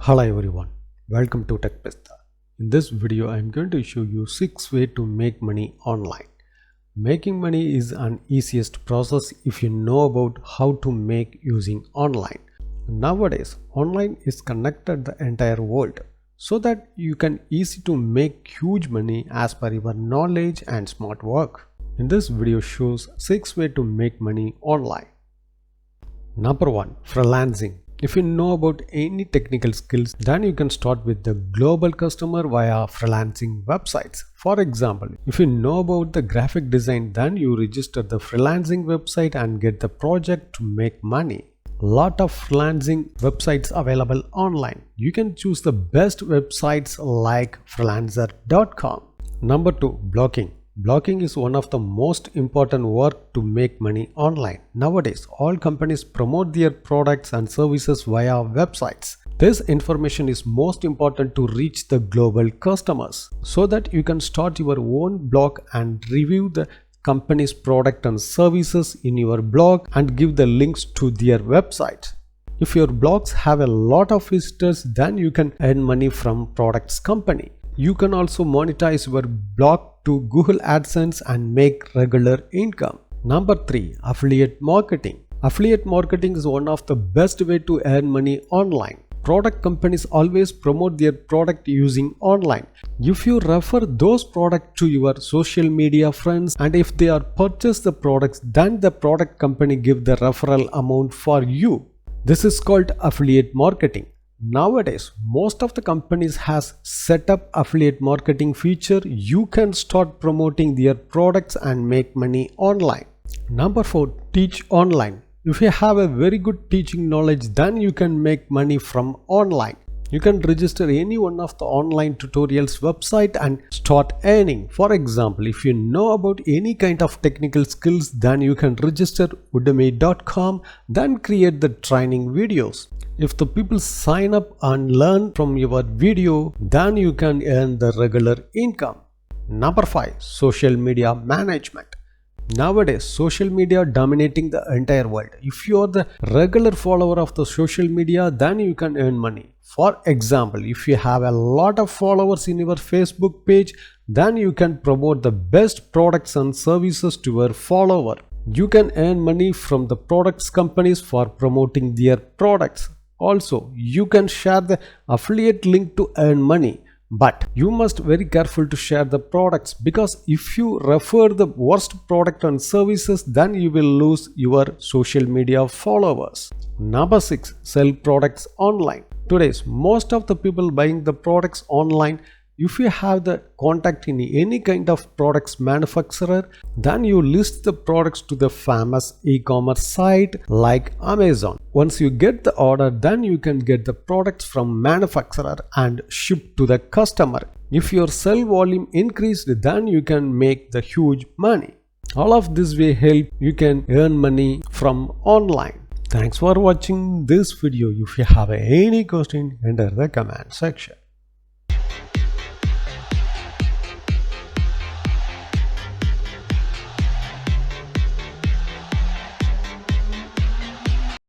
Hello everyone, welcome to Tech Pista. In this video, I am going to show you 6 ways to make money online. Making money is an easiest process if you know about how to make using online. Nowadays, online is connected the entire world so that you can easy to make huge money as per your knowledge and smart work. In this video shows 6 ways to make money online. Number 1. Freelancing. If you know about any technical skills, then you can start with the global customer via freelancing websites. For example, if you know about the graphic design, then you register the freelancing website and get the project to make money. Lot of freelancing websites available online. You can choose the best websites like freelancer.com. Number 2. Blogging. Blogging is one of the most important work to make money online. Nowadays, all companies promote their products and services via websites. This information is most important to reach the global customers so that you can start your own blog and review the company's product and services in your blog and give the links to their website. If your blogs have a lot of visitors, then you can earn money from products company. You can also monetize your blog to Google AdSense and make regular income. Number 3. Affiliate marketing. Affiliate marketing is one of the best way to earn money online. Product companies always promote their product using online. If you refer those products to your social media friends and if they are purchase the products, then the product company give the referral amount for you. This is called affiliate marketing. Nowadays, most of the companies has set up affiliate marketing feature. You can start promoting their products and make money online. Number 4. Teach online. If you have a very good teaching knowledge, then you can make money from online. You can register any one of the online tutorials website and start earning. For example, if you know about any kind of technical skills, then you can register udemy.com, then create the training videos. If the people sign up and learn from your video, then you can earn the regular income. Number 5. Social media management. Nowadays, social media dominating the entire world. If you are the regular follower of the social media, then you can earn money. For example, if you have a lot of followers in your Facebook page, then you can promote the best products and services to your follower. You can earn money from the products companies for promoting their products. Also, you can share the affiliate link to earn money. But you must very careful to share the products, because if you refer the worst product and services, then you will lose your social media followers. Number 6. Sell products online. Today's most of the people buying the products online. If you have the contact in any kind of products manufacturer, then you list the products to the famous e-commerce site like Amazon. Once you get the order, then you can get the products from manufacturer and ship to the customer. If your sell volume increased, then you can make the huge money. All of this will help you can earn money from online. Thanks for watching this video. If you have any question, enter the comment section.